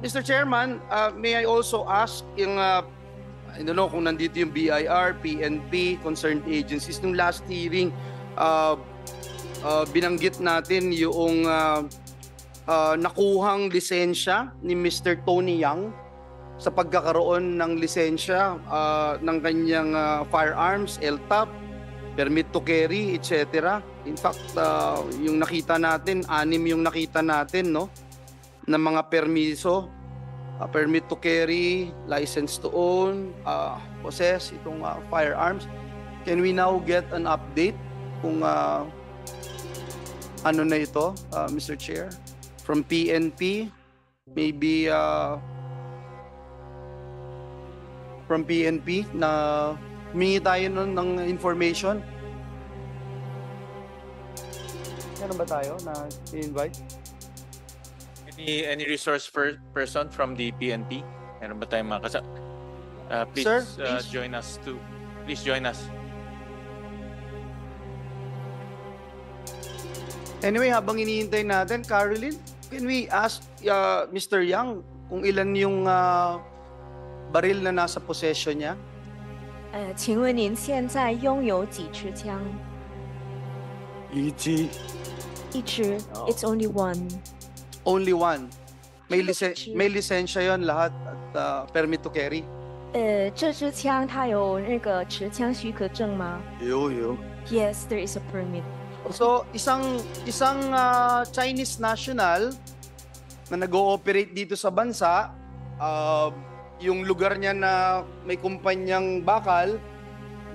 Mr. Chairman, may I also ask yung I don't know kung nandito yung BIR, PNP, concerned agencies. Nung last hearing, binanggit natin yung nakuhang lisensya ni Mr. Tony Yang sa pagkakaroon ng lisensya ng kanyang firearms, LTAP, permit to carry, etc. In fact, yung nakita natin, 6 yung nakita natin, no, na mga permiso, permit to carry, license to own, possess itong firearms. Can we now get an update kung ano na ito, Mr. Chair, from PNP, maybe from PNP na humingi tayo ng information? Meron ba tayo na i-invite? Any resource person from the PNP? Meron ba tayong mga please, Sir, please join us too. Please join us. Anyway, habang iniintay natin, Caroline, can we ask Mr. Yang kung ilan yung baril na nasa possession niya? 请问您现在拥有几支枪？一支。一支。It's only one. Only one. May lisensya yon lahat at permit to carry? 这支枪它有那个持枪许可证吗？有。Yes, there is a permit. So, isang Chinese national na nag-ooperate dito sa bansa, yung lugar niya na may kumpanyang bakal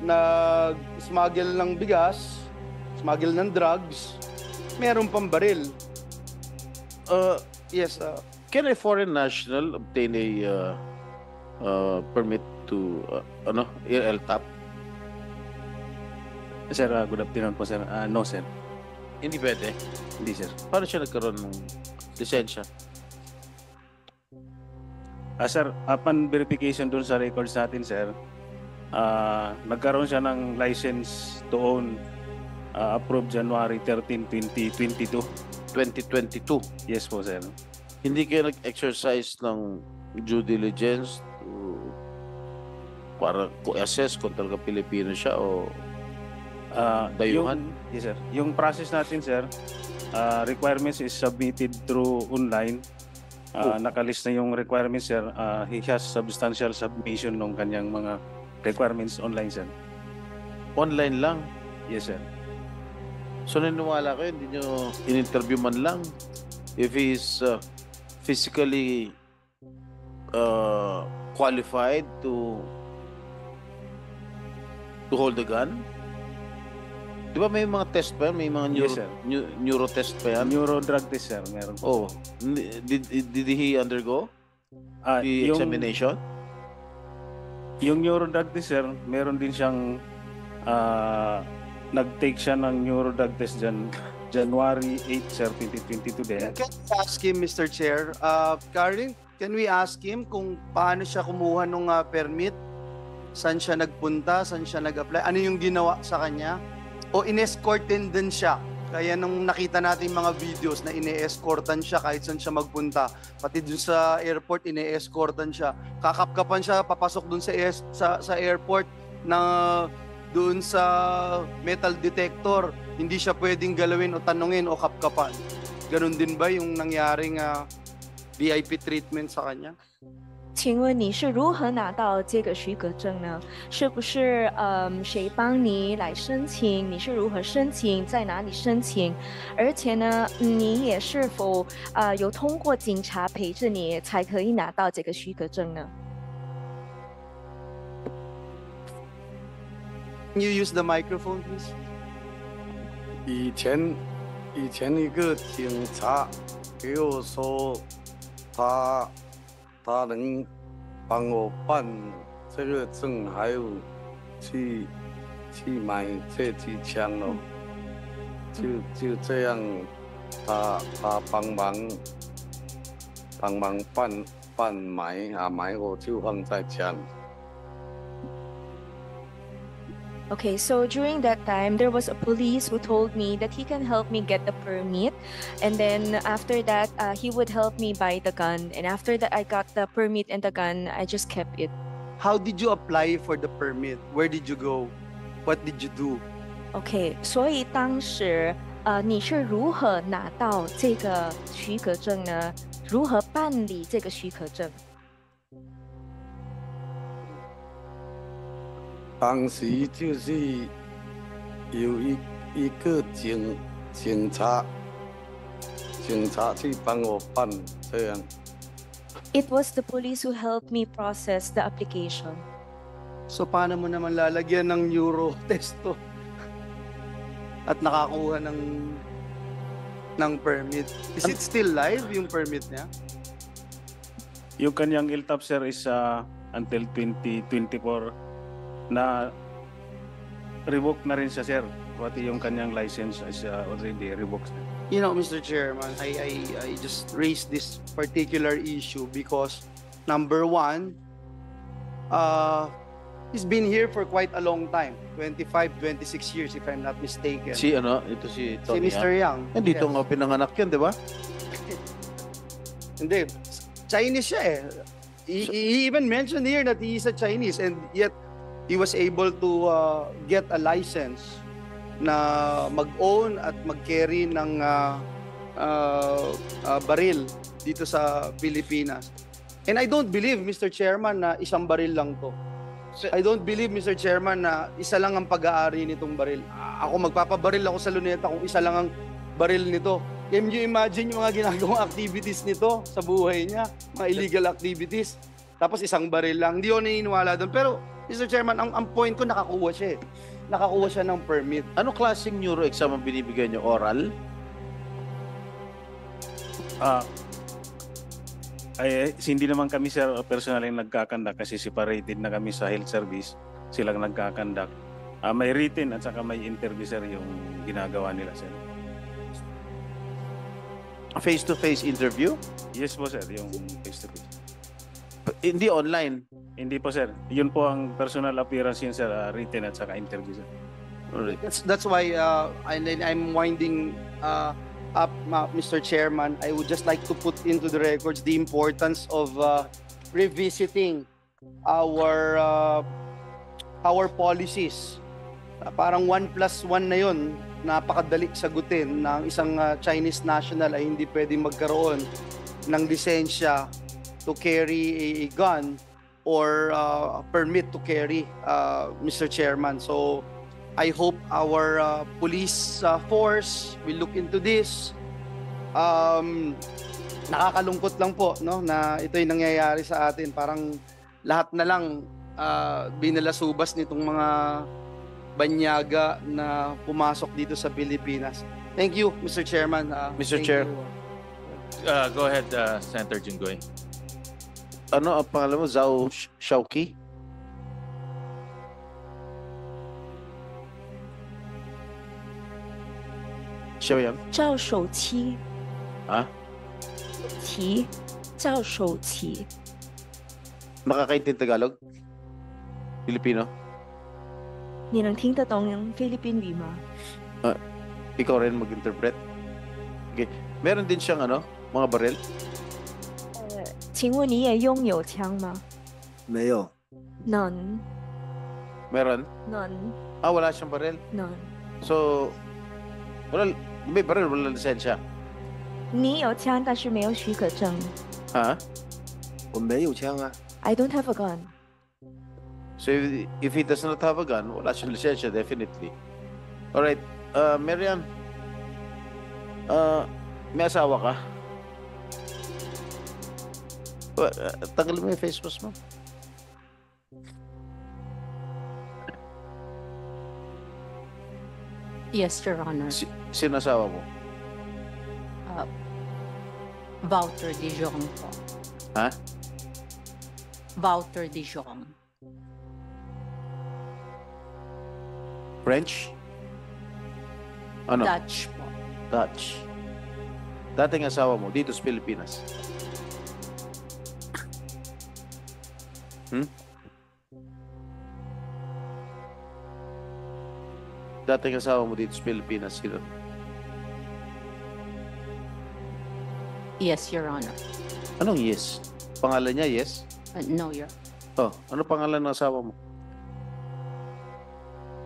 na smuggle ng bigas, smuggle ng drugs, meron pang baril. Yes. Can a foreign national obtain a permit to LTAP? Sir, good afternoon po, sir. No, sir. Hindi pwede. Hindi, sir. Paano siya nagkaroon ng lisensya? Sir, upon verification dun sa records natin, sir, nagkaroon siya ng license to own approved January 13, 2022. 2022? Yes po, sir. Hindi kayo nag-exercise ng due diligence para assess kung talaga Pilipino siya o dayuhan? Yes, sir. Yung process natin, sir, requirements is submitted through online. Nakalist na yung requirements, sir. He has substantial submission ng kanyang mga requirements online, sir. Online lang? Yes, sir. So naniniwala kayo, hindi nyo in-interview man lang if he is physically qualified to hold the gun? Di ba may mga test pa yan? May mga neuro test pa yan? Neuro drug test, sir. Meron. Oh. Did he undergo the examination? Yung neuro drug test, sir, meron din siyang nag-take siya ng neuro drug test dyan January 8, sir, 2022 din. Can we ask him, Mr. Chair? Caroline, can we ask him kung paano siya kumuha ng permit? Saan siya nagpunta? Saan siya nag-apply? Ano yung ginawa sa kanya? O in-escortin din siya? Kaya nung nakita natin mga videos na ine-escortan siya kahit saan siya magpunta, pati dun sa airport ine-escortan siya. Kakapkapan siya papasok dun sa airport na doon sa metal detector, hindi siya pwedeng galawin o tanungin o kapkapan. Ganun din ba yung nangyaring VIP treatment sa kanya? 请问你是如何拿到这个许可证呢？是不是谁帮你来申请？你是如何申请？在哪里申请？而且呢，你也是否有通过警察陪着你才可以拿到这个许可证呢？ Can you use the microphone, please? 以前一个警察给我说，他能帮我办这个证，还有去买这支枪咯，就这样，他帮忙买我就放在家里。Okay, so during that time, there was a police who told me that he can help me get the permit, and then after that, he would help me buy the gun. And after that, I got the permit and the gun. I just kept it. How did you apply for the permit? Where did you go? What did you do? OK，所以当时你是如何拿到这个许可证呢？如何办理这个许可证？当时就是有一个警察去帮我办这样。 It was the police who helped me process the application. So paano mo naman lalagyan ng neuro test to? At nakakuha ng permit. Is it still live yung permit niya? Yung kanyang LTAP, sir, is until 2024 na revoked na rin siya, sir. Pati yung kanyang license is already revoked. You know, Mr. Chairman, I just raised this particular issue because number one, he's been here for quite a long time, 25, 26 years if I'm not mistaken. Si ano, ito si Si Tony. Mr. Yang. Dito Yes. nga pinanganak yun, di ba? Hindi, Chinese siya eh. He even mentioned here that he is a Chinese and yet he was able to get a license na mag-own at mag-carry ng baril dito sa Pilipinas. And I don't believe, Mr. Chairman, na isang baril lang to. I don't believe, Mr. Chairman, na isa lang ang pag-aari nitong baril. Ako magpapabaril ako sa Luneta kung isa lang ang baril nito. Can you imagine yung mga ginagawang activities nito sa buhay niya? Mga illegal activities. Tapos isang baril lang. Hindi ako naniniwala doon. Pero, Mr. Chairman, ang point ko, nakakuha siya eh. Nakakuha siya ng permit. Ano klaseng neuro exam ang binibigay niyo? Oral? Hindi naman kami, sir, personal yung nagkakandak kasi separated na kami sa health service. Silang nagkakandak. May written at saka may interview, sir, yung ginagawa nila, sir. Face-to-face interview? Yes po, sir, yung face-to-face. Hindi online. Hindi po, sir. Yun po ang personal appearance yun, sir, written at saka interview, sir. Alright. That's why I'm winding up, Mr. Chairman. I would just like to put into the records the importance of revisiting our policies. Parang 1+1 na yun, napakadali sagutin na ang isang Chinese national ay hindi pwedeng magkaroon ng lisensya to carry a gun or a permit to carry, Mr. Chairman. So I hope our police force will look into this. Nakakalungkot lang po, no, na ito'y nangyayari sa atin. Parang lahat na lang binalasubas nitong mga banyaga na pumasok dito sa Pilipinas. Thank you, Mr. Chairman. Mr. Thank Chair. you. Go ahead, Senator Jinggoy. Ano ang pangalan mo? Zhao Shaoqi? Siya ba yan? 赵守期 Ha? 期，赵守期。 Nakakaintindi Tagalog? Filipino? 你能听得懂菲律宾语吗？ Ikaw rin mag-interpret? Okay. Meron din siyang ano? Mga baril? 请问你也拥有枪吗？没有，能 Meron? 能 Wala siyang baril. 能。 So, may baril, wala lisensya. 你有枪，但是没有许可证。 Ha? 我没有枪啊。 I don't have a gun. So, if he does not have a gun, wala siyang lisensya, definitely. Alright, Marian, may asawa ka? Tanggalin mo yung face mask mo. Yes, Your Honor. Sino asawa mo? Wouter de Jong po. Ha? Wouter de Jong. French? Ano? Dutch po. Dutch. Dating asawa mo dito sa Pilipinas. dating asawa mo dito sa Pilipinas, sino? Yes, Your Honor. Anong yes? Pangalan niya, yes? No, Your Oh, ano pangalan ng asawa mo?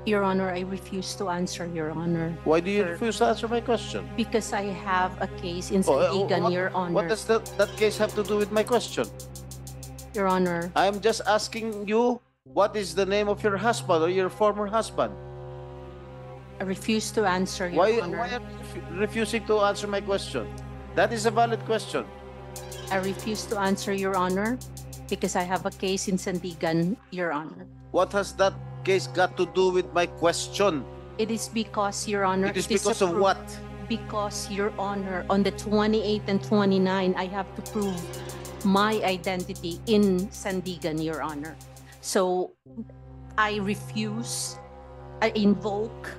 Your Honor, I refuse to answer, Your Honor. Why do you Sir. refuse to answer my question? Because I have a case in Oh, Sandigan, Your What Honor. does that case have to do with my question? Your Honor, I'm just asking you, what is the name of your husband or your former husband? I refuse to answer, Your Why Honor. are you refusing to answer my question? That is a valid question. I refuse to answer, Your Honor, because I have a case in Sandigan, Your Honor. What has that case got to do with my question? It is because, Your Honor, It is because of approved- what? Because, Your Honor, on the 28th and 29, I have to prove my identity in Sandigan, Your Honor. So I refuse, I invoke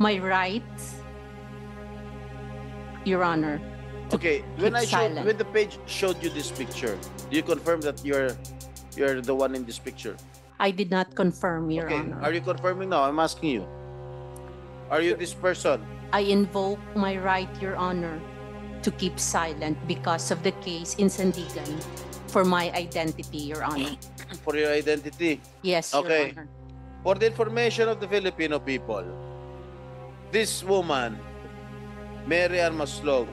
my right, Your Honor. Okay, when keep silent. when the page showed you this picture, do you confirm that you're the one in this picture? I did not confirm, Your Okay, Honor. are you confirming now? I'm asking you. Are you this person? I invoke my right, Your Honor, to keep silent because of the case in Sandigan for my identity, Your Honor. For your identity. Yes, Your Okay. Honor. For the information of the Filipino people, this woman, Mary Ann Maslog,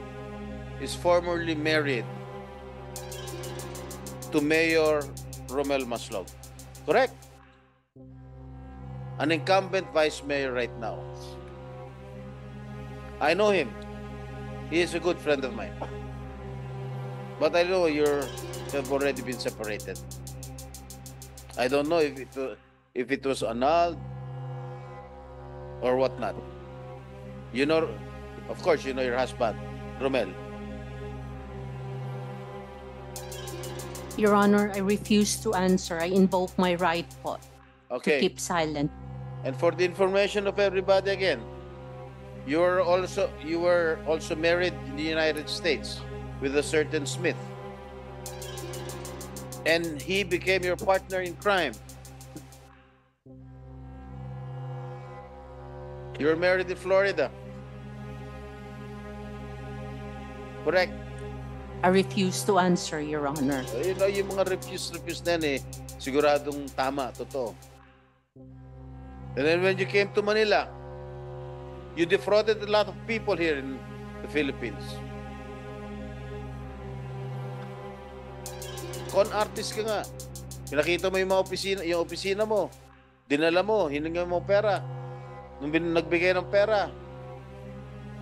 is formerly married to Mayor Romel Maslog. Correct? An incumbent vice mayor right now. I know him. He is a good friend of mine. But I know you have already been separated. I don't know if it was annulled or whatnot. You know, of course, you know your husband, Romel. Your Honor, I refuse to answer. I invoke my right po to Okay. keep silent. And for the information of everybody again, you were also married in the United States with a certain Smith. And he became your partner in crime. You were married in Florida. Correct? I refuse to answer, Your Honor. You know, yung mga refuse na yan siguradong tama, totoo. And then when you came to Manila, you defrauded a lot of people here in the Philippines. Con artist ka nga. Pinakita mo yung mga opisina mo. Dinala mo, hininga mo pera. Nung nagbigay ng pera,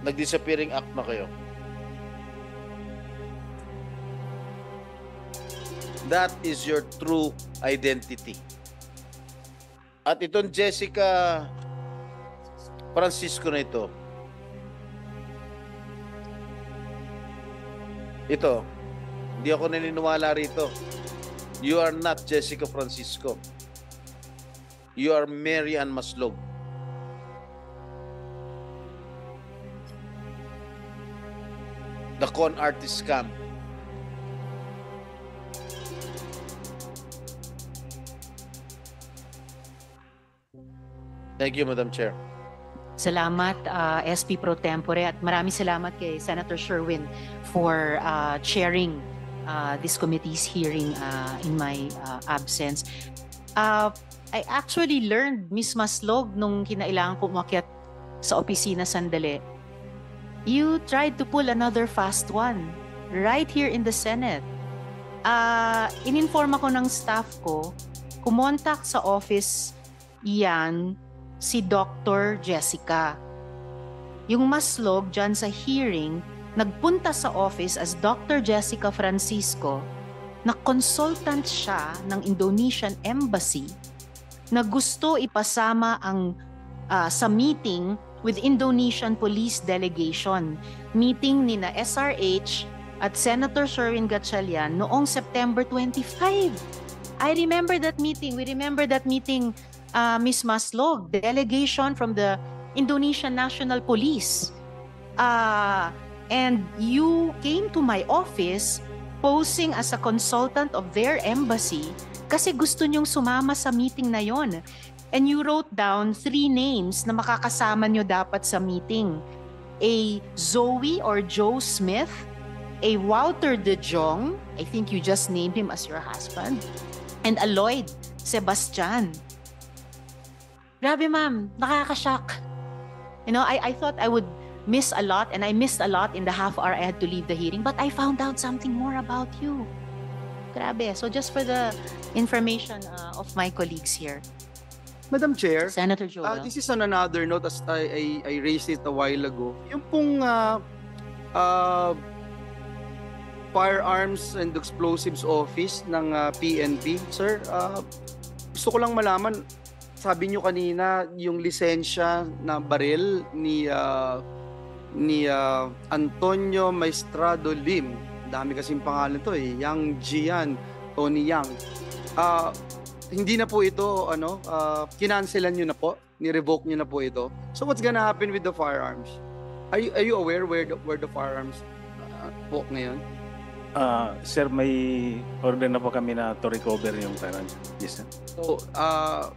nag-disappearing act na kayo. That is your true identity. At itong Jessica Francisco na ito, hindi ako naniniwala rito. You are not Jessica Francisco. You are Mary Ann Maslog. The con artist scam. Thank you, Madam Chair. Salamat, SP Pro Tempore, at maraming salamat kay Senator Sherwin for chairing this committee's hearing in my absence. I actually learned, Ms. Maslog, nung kinailangan ko umakyat sa opisina sandali, you tried to pull another fast one right here in the Senate. Ininform ako ng staff ko, kumontak sa office iyan si Dr. Jessica. Yung Maslog dyan sa hearing, nagpunta sa office as Dr. Jessica Francisco, na consultant siya ng Indonesian Embassy na gusto ipasama ang sa meeting with Indonesian Police Delegation. Meeting ni na SRH at Senator Sherwin Gatchalian noong September 25. I remember that meeting. We remember that meeting, Ms. Maslog, delegation from the Indonesian National Police. And you came to my office posing as a consultant of their embassy kasi gusto niyong sumama sa meeting na yon. And you wrote down 3 names na makakasama nyo dapat sa meeting. A Zoe or Joe Smith, a Walter De Jong, I think you just named him as your husband, and a Lloyd Sebastian. Grabe ma'am, nakakashock. You know, I thought I would miss a lot, and I missed a lot in the half hour I had to leave the hearing, but I found out something more about you. Grabe. So just for the information of my colleagues here. Madam Chair, Senator Joel. this is on another note as I raised it a while ago. Yung pong Firearms and Explosives Office ng PNP, sir, gusto ko lang malaman, sabi nyo kanina yung lisensya na baril ni Antonio Maestrado Lim. Dami kasing pangalan to eh. Yang Jian, Tony Yang. Hindi na po ito kinancelan nyo na po, ni-revoke nyo na po ito. So what's gonna happen with the firearms? Are you aware where the firearms po ngayon? Sir, may order na po kami na to recover yung firearms. Yes, sir. So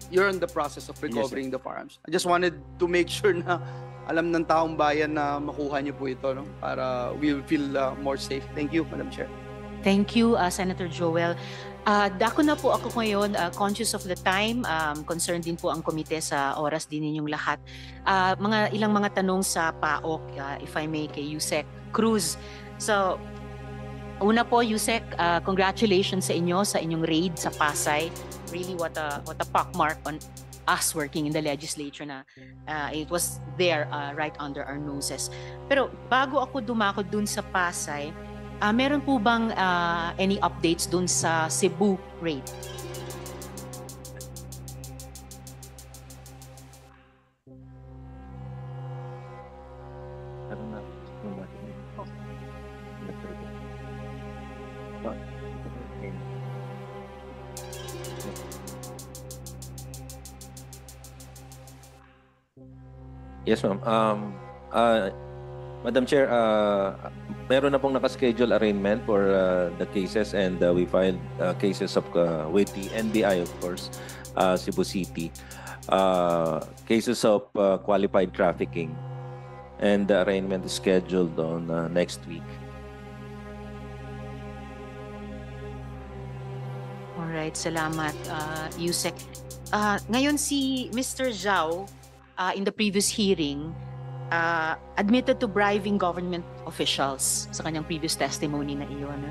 you're in the process of recovering the firearms. I just wanted to make sure na alam ng taong bayan na makuha niyo po ito, no? Para we'll feel more safe. Thank you, Madam Chair. Thank you, Senator Joel. Dako na po ako ngayon, conscious of the time, concerned din po ang komite sa oras din ninyong lahat. Ilang mga tanong sa PAOK, if I may, kay Yusek Cruz. So, una po, Yusek, congratulations sa inyo sa inyong raid sa Pasay. Really, what a pockmark on us working in the legislature na it was there right under our noses. Pero bago ako dumako dun sa Pasay, meron po bang any updates dun sa Cebu raid? Yes, ma'am. Madam Chair, meron na pong nakaschedule arraignment for the cases, and we filed cases of with the NBI, of course, Cebu City. Cases of qualified trafficking, and the arraignment is scheduled on next week. Alright, salamat, Yusek. Ngayon si Mr. Zhao, in the previous hearing, admitted to bribing government officials sa kanyang previous testimony na iyon.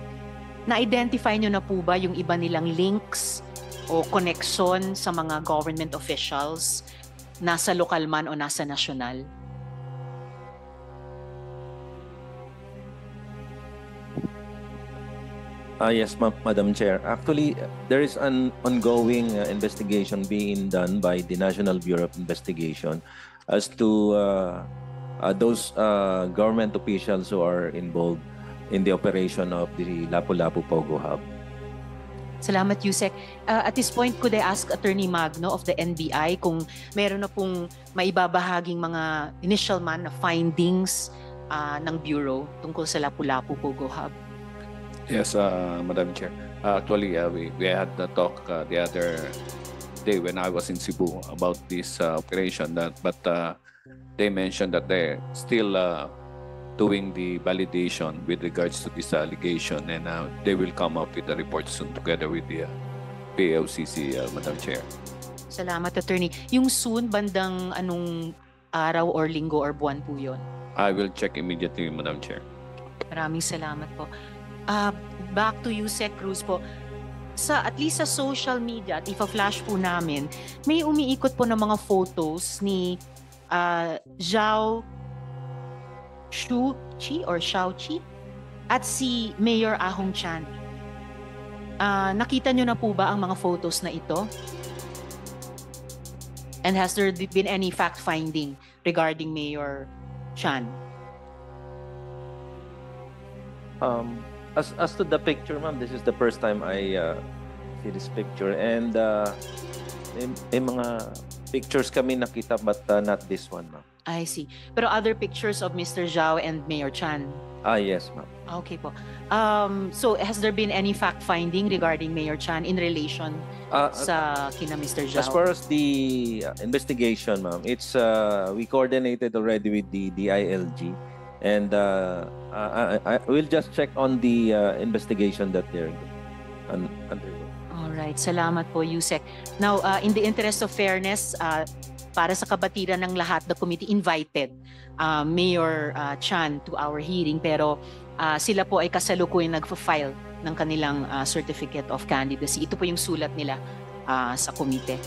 Na-identify nyo na po ba yung iba nilang links o connection sa mga government officials, nasa lokal man o nasa nasyonal? Yes, Madam Chair. Actually, there is an ongoing investigation being done by the National Bureau of Investigation as to those government officials who are involved in the operation of the Lapu-Lapu Pogo Hub. Salamat, Yusek. At this point, could I ask Attorney Magno of the NBI kung meron na pong maibabahaging mga initial man na findings ng Bureau tungkol sa Lapu-Lapu Pogo Hub? Yes, Madam Chair. Actually, we had the talk the other day when I was in Cebu about this operation. But they mentioned that they're still doing the validation with regards to this allegation, and they will come up with the report soon together with the PLCC, Madam Chair. Salamat, Attorney. Yung soon, bandang anong araw or linggo or buwan po yun? I will check immediately, Madam Chair. Maraming salamat po. Back to you, Sec Cruz po. At least sa social media, at ipa-flash po namin, may umiikot po ng mga photos ni Zhao Shuqi or Xiaoqi at si Mayor Ahong Chan. Nakita nyo na po ba ang mga photos na ito? And has there been any fact-finding regarding Mayor Chan? As to the picture, ma'am, this is the first time I see this picture, and may mga pictures kami nakita, but not this one, ma'am. I see. Pero other pictures of Mr. Zhao and Mayor Chan? Yes, ma'am. Okay po. So has there been any fact-finding regarding Mayor Chan in relation sa kina Mr. Zhao? As far as the investigation, ma'am, it's we coordinated already with the DILG, and I will just check on the investigation that they're undergoing. All right, salamat po, Yusek. Now, in the interest of fairness, para sa kabatiran ng lahat, the committee invited Mayor Chan to our hearing, pero sila po ay kasalukuyang nagfa-file ng kanilang certificate of candidacy. Ito po yung sulat nila sa komite.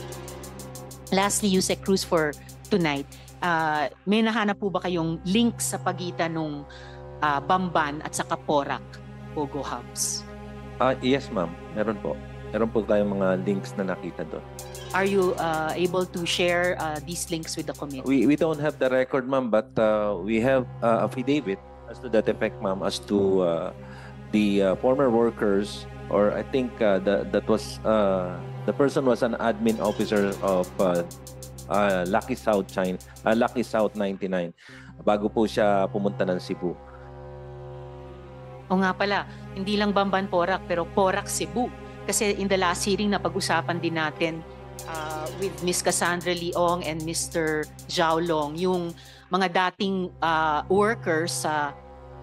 Lastly, Yusek Cruz, for tonight, may nahanap po ba kayong link sa pagitan ng Bamban at saka Porac Pogo Hubs? Yes, ma'am. Meron po. Meron po tayong mga links na nakita doon. Are you able to share these links with the committee? We don't have the record, ma'am, but we have affidavit as to that effect, ma'am, as to the former workers, or I think that was the person was an admin officer of Lucky South 99 bago po siya pumunta ng Cebu. O nga pala, hindi lang Bamban Porac, pero Porac Cebu. Kasi in the last hearing na pag-usapan din natin with Ms. Cassandra Leong and Mr. Zhao Long, yung mga dating workers sa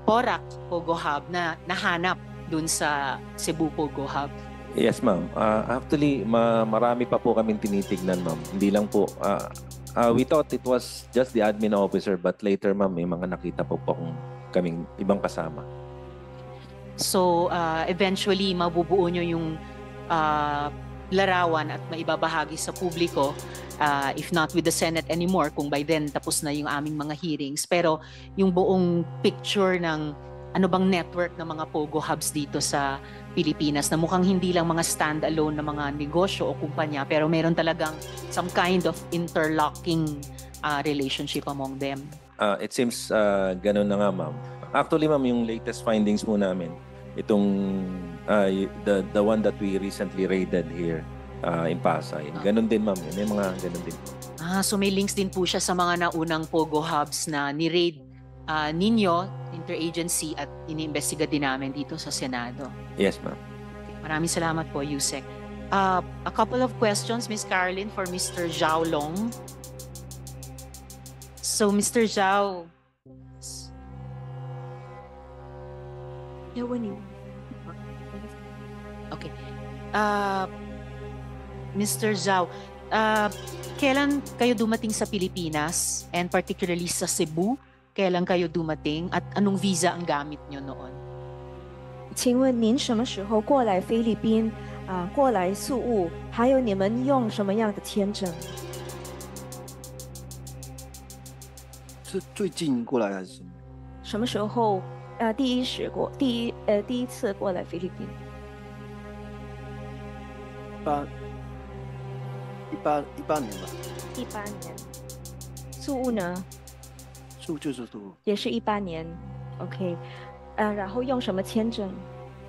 Porac Pogo Hub na nahanap dun sa Cebu Pogo Hub. Yes, ma'am. Actually, marami pa po kaming tinitignan, ma'am. Hindi lang po, we thought it was just the admin officer, but later, ma'am, may mga nakita po kaming ibang kasama. So, eventually, mabubuo nyo yung larawan at maibabahagi sa publiko, if not with the Senate anymore, kung by then tapos na yung aming mga hearings. Pero yung buong picture ng ano bang network ng mga Pogo Hubs dito sa Pilipinas na mukhang hindi lang mga stand-alone na mga negosyo o kumpanya, pero meron talagang some kind of interlocking relationship among them. It seems ganun na nga, ma'am. Actually, ma'am, yung latest findings po namin, itong the one that we recently raided here in Pasay. Ganun din, ma'am. May mga ganun din po. So may links din po siya sa mga naunang Pogo Hubs na ni-raid ninyo, interagency, at iniimbestiga din namin dito sa Senado. Yes, ma'am. Okay. Maraming salamat po, Yusek. A couple of questions, Ms. Caroline, for Mr. Zhao Long. So, Mr. Zhao, okay. Mr. Zhao, kailan kayo dumating sa Pilipinas, and particularly sa Cebu? Kailan kayo dumating at anong visa ang gamit nyo noon? 请问您什么时候过来菲律宾过来宿务，还有你们用什么样的签证？是最近过来还是什么？什么时候第一次过来菲律宾？18年吧。18年。宿务呢？宿就是宿。也是18年。OK。然后用什么签证？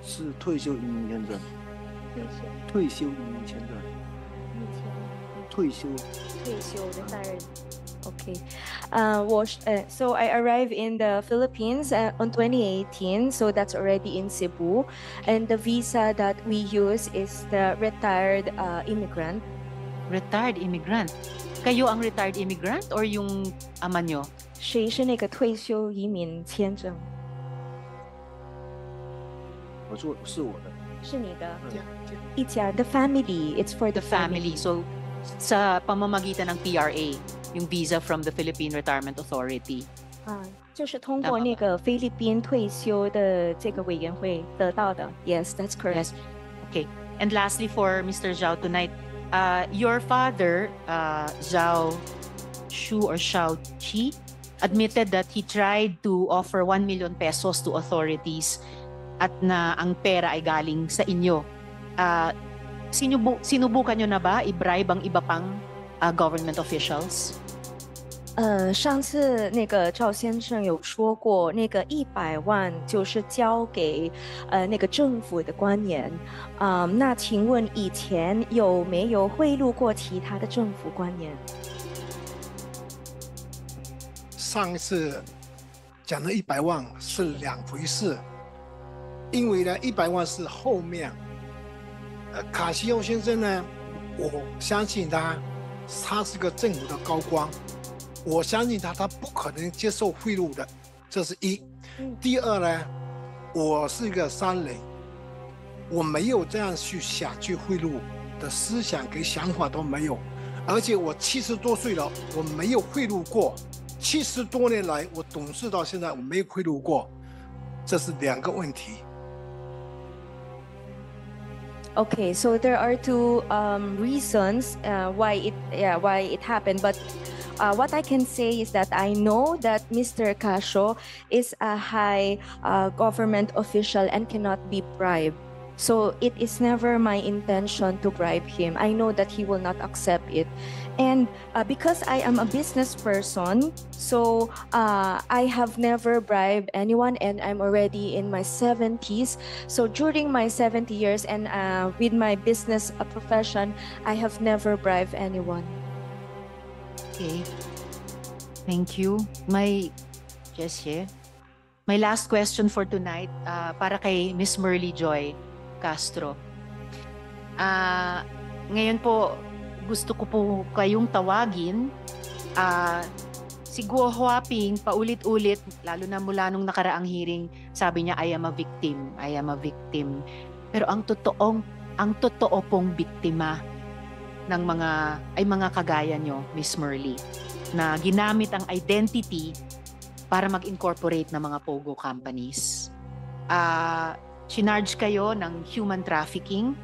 是退休移民签证。退休移民签证。退休的大人。Okay. So I arrived in the Philippines on 2018, so that's already in Cebu. And the visa that we use is the retired immigrant. Retired immigrant? Kayo ang retired immigrant or yung ama nyo? 谁是那个退休移民签证？是我的。是你的。一家 the family, it's for the family. So sa pamamagitan ng PRA, yung visa from the Philippine Retirement Authority. 就是通过那个菲律宾退休的这个委员会得到的。Yes, that's correct. Yes. Okay. And lastly, for Mr. Zhao tonight, your father, Zhao Shu or Zhao Qi, admitted that he tried to offer 1 million pesos to authorities at na ang pera ay galing sa inyo. Sinubukan nyo na ba i-bribe ang iba pang government officials? 上次那个赵先生有说过，那个100万就是交给那个政府的官员。那请问以前有没有贿赂过其他的政府官员？上一次讲的100万是两回事，因为呢100万是后面，卡西欧先生呢，我相信他是个政府的高官，我相信他不可能接受贿赂的，这是一。第二呢，我是一个商人，我没有这样去想去贿赂的思想跟想法都没有，而且我70多岁了，我没有贿赂过，70多年来我懂事到现在我没有贿赂过，这是两个问题。Okay, so there are two reasons why it happened, but what I can say is that I know that Mr. Casio is a high government official and cannot be bribed. So it is never my intention to bribe him. I know that he will not accept it. And because I am a business person, so I have never bribed anyone, and I'm already in my 70s. So during my 70 years and with my business profession, I have never bribed anyone. Okay. Thank you. My last question for tonight para kay Miss Merly Joy Castro. Ngayon po, gusto ko po kayong tawagin. Si Guo Huaping, paulit-ulit, lalo na mula nung nakaraang hearing, sabi niya, I am a victim, I am a victim. Pero ang totoo pong biktima ng mga kagaya nyo, Miss Merly, na ginamit ang identity para mag-incorporate ng mga POGO companies. Sinarge kayo ng human trafficking,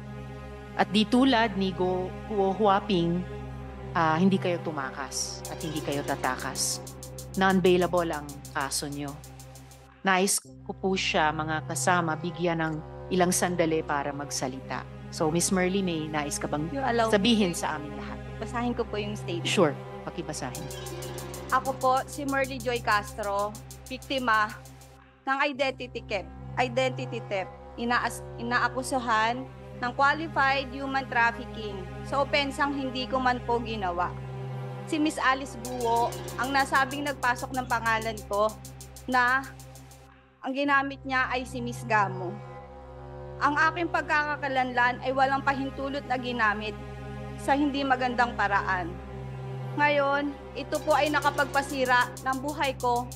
at di tulad ni Guo Huaping, hindi kayo tumakas at hindi kayo tatakas. Non-bailable ang kaso nyo. Nais ko po siya, mga kasama, bigyan ng ilang sandali para magsalita. So, Miss Merly, may nais ka bang sabihin sa aming lahat? Basahin ko po yung statement. Sure, pakibasahin. Ako po, si Merly Joy Castro, biktima ng identity theft. Inaakusahan ng qualified human trafficking sa opensang hindi ko man po ginawa. Si Miss Alice Guo ang nasabing nagpasok ng pangalan ko na ang ginamit niya ay si Miss Gamo. Ang aking pagkakakalanlan ay walang pahintulot na ginamit sa hindi magandang paraan. Ngayon, ito po ay nakapagpasira ng buhay ko.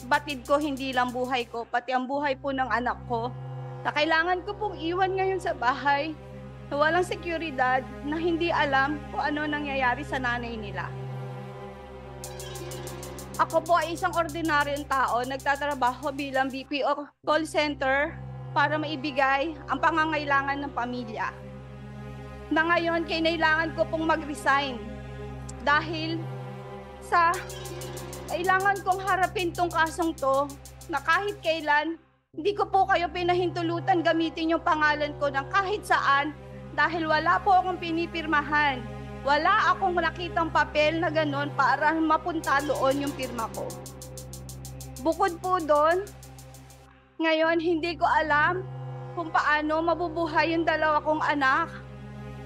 Batid ko, hindi lang buhay ko, pati ang buhay po ng anak ko, na kailangan ko pong iwan ngayon sa bahay na walang seguridad, na hindi alam kung ano nangyayari sa nanay nila. Ako po ay isang ordinaryong tao, nagtatrabaho bilang BPO call center para maibigay ang pangangailangan ng pamilya. Na ngayon, kailangan ko pong mag-resign dahil sa kailangan kong harapin tong kasong to na kahit kailan hindi ko po kayo pinahintulutan gamitin yung pangalan ko ng kahit saan dahil wala po akong pinipirmahan. Wala akong nakitang papel na gano'n para mapunta doon yung pirma ko. Bukod po doon, ngayon hindi ko alam kung paano mabubuhay yung dalawa kong anak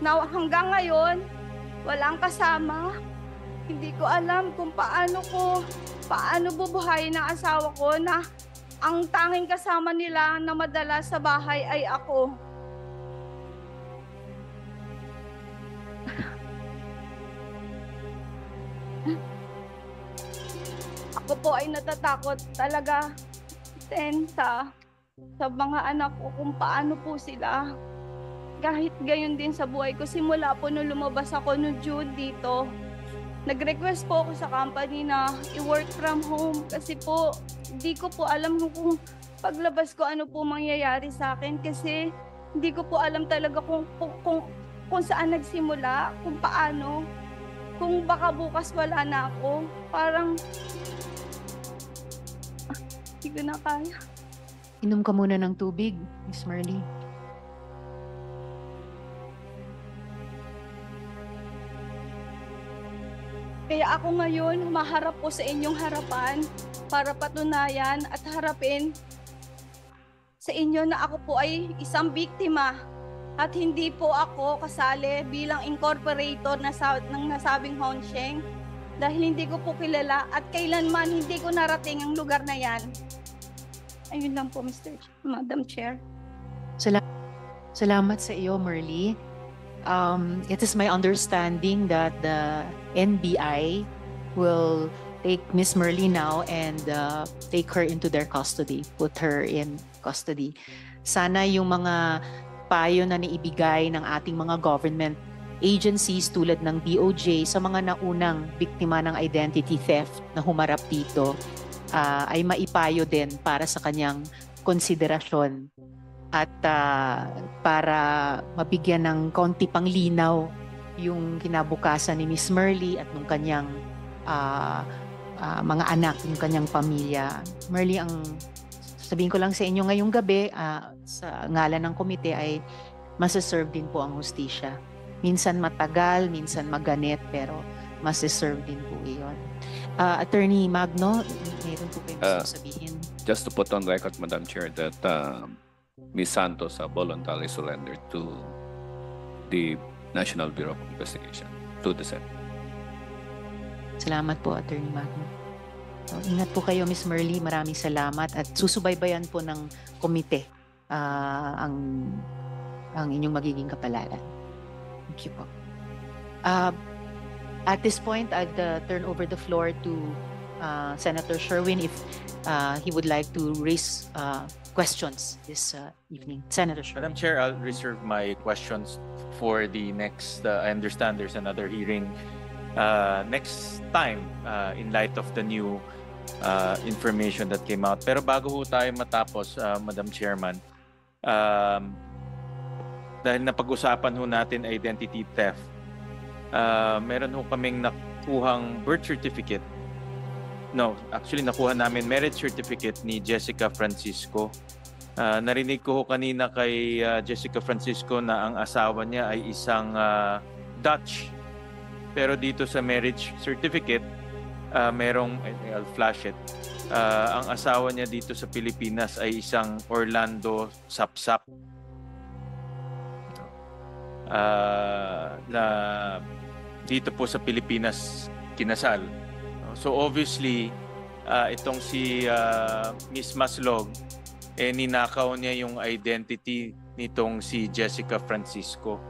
na hanggang ngayon walang kasama. Hindi ko alam kung paano bubuhayin ang asawa ko na ang tanging kasama nila na madalas sa bahay ay ako. Ako po ay natatakot talaga sa mga anak ko kung paano po sila. Kahit gayon din sa buhay ko, simula po nung lumabas ako nung June dito, nag-request po ako sa company na i-work from home kasi po hindi ko po alam kung paglabas ko ano po mangyayari sa akin kasi hindi ko po alam talaga kung saan nagsimula, kung paano, kung baka bukas wala na ako. Parang hindi ko na kaya. Inom ka muna ng tubig, Miss Merly. Kaya ako ngayon humaharap po sa inyong harapan para patunayan at harapin sa inyo na ako po ay isang biktima at hindi po ako kasali bilang incorporator ng nasabing Hongsheng. dahil hindi ko po kilala at kailanman hindi ko narating ang lugar na yan. Ayun lang po, Madam Chair. Salamat sa iyo, Merly. It is my understanding that the NBI will take Miss Merly now and take her into their custody, put her in custody. Sana yung mga payo na naibigay ng ating mga government agencies tulad ng DOJ sa mga naunang biktima ng identity theft na humarap dito ay maipayo din para sa kanyang konsiderasyon at para mabigyan ng konti pang linaw yung kinabukasan ni Miss Merly at ng kanyang mga anak, yung kanyang pamilya. Merly, ang sabihin ko lang sa inyo ngayong gabi, sa ngalan ng komite ay masiserve din po ang hustisya. Minsan matagal, minsan maganit, pero masiserve din po iyon. Attorney Magno, mayroon po kayo gusto sabihin? Just to put on record, Madam Chair, that Ms. Santos voluntarily surrendered to the National Bureau of Investigation, to the Senate. Salamat po, Attorney Magno. So, ingat po kayo, Miss Merly. Maraming salamat at susubaybayan po ng komite ang inyong magiging kapalaran. Thank you po. At this point, I'd turn over the floor to Senator Sherwin if he would like to raise questions this evening. Senator Sherwin. Madam Chair, I'll reserve my questions for the next, I understand there's another hearing next time in light of the new information that came out. Pero bago ho tayo matapos, Madam Chairman, dahil napag-usapan ho natin identity theft, meron ho kaming nakuhang birth certificate. No, actually nakuha namin marriage certificate ni Jessica Francisco. Narinig ko ho kanina kay Jessica Francisco na ang asawa niya ay isang Dutch. Pero dito sa marriage certificate, merong, I'll flash it, ang asawa niya dito sa Pilipinas ay isang Orlando Sapsap. Na dito po sa Pilipinas kinasal. So obviously, itong si Miss Maslog, ninakaw niya yung identity nitong si Jessica Francisco.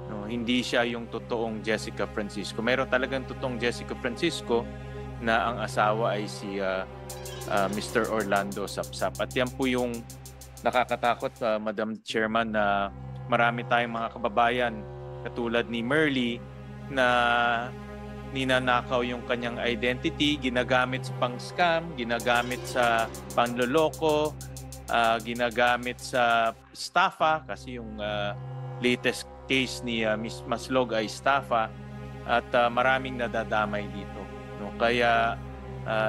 No, hindi siya yung totoong Jessica Francisco. Meron talagang totoong Jessica Francisco na ang asawa ay si Mr. Orlando Sapsap. At yan po yung nakakatakot, Madam Chairman, na marami tayong mga kababayan katulad ni Merly na ninanakaw yung kanyang identity, ginagamit sa pang-scam, ginagamit sa panloloko, ginagamit sa estafa kasi yung latest case ni Miss Maslog ay estafa at maraming nadadamay dito. No? Kaya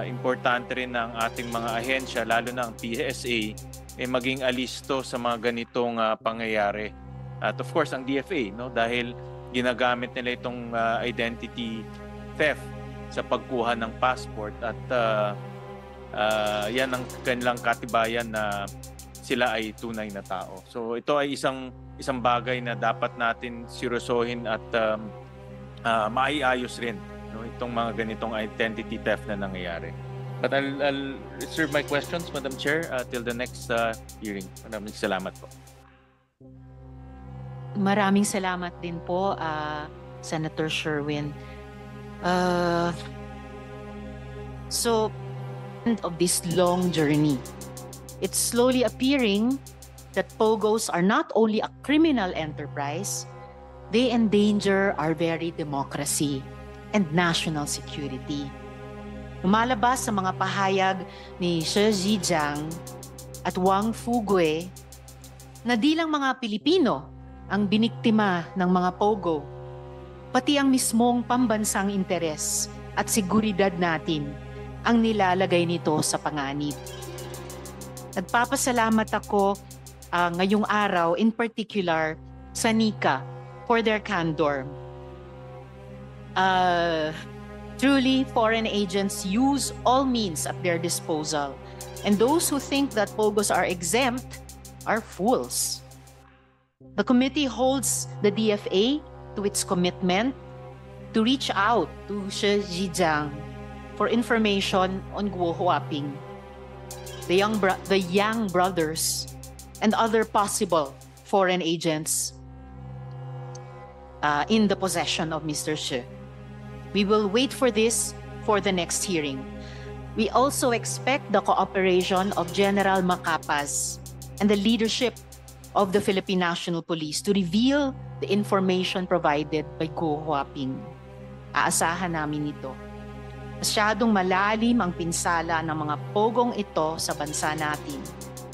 importante rin ang ating mga ahensya, lalo na ang PSA, maging alisto sa mga ganitong pangyayari. At of course, ang DFA, no? Dahil ginagamit nila itong identity theft sa pagkuha ng passport at yan ang kanilang katibayan na sila ay tunay na tao. So ito ay isang bagay na dapat natin seryosohin at maiayos rin, no, itong mga ganitong identity theft na nangyayari. But I'll reserve my questions, Madam Chair, till the next hearing. Maraming salamat po. Maraming salamat din po, Senator Sherwin. So, end of this long journey, it's slowly appearing that POGOs are not only a criminal enterprise, they endanger our very democracy and national security. Lumalabas sa mga pahayag ni Shi Zhejiang at Wang Fugue na di lang mga Pilipino ang biniktima ng mga POGO, pati ang mismong pambansang interes at seguridad natin ang nilalagay nito sa panganib. Nagpapasalamat ako ngayong araw, in particular, sa NICA for their candor. Truly, foreign agents use all means at their disposal. And those who think that POGOs are exempt are fools. The committee holds the DFA to its commitment to reach out to Shi Zhijiang for information on Guo Huaping, the Yang brothers, and other possible foreign agents in the possession of Mr. Shi. We will wait for this for the next hearing. We also expect the cooperation of General Macapas and the leadership of the Philippine National Police to reveal the information provided by Guo Huaping. Aasahan namin ito. Masyadong malalim ang pinsala ng mga pogong ito sa bansa natin,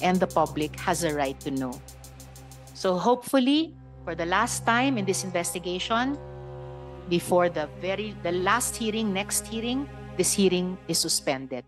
and the public has a right to know. So hopefully, for the last time in this investigation, before the last hearing, next hearing, this hearing is suspended.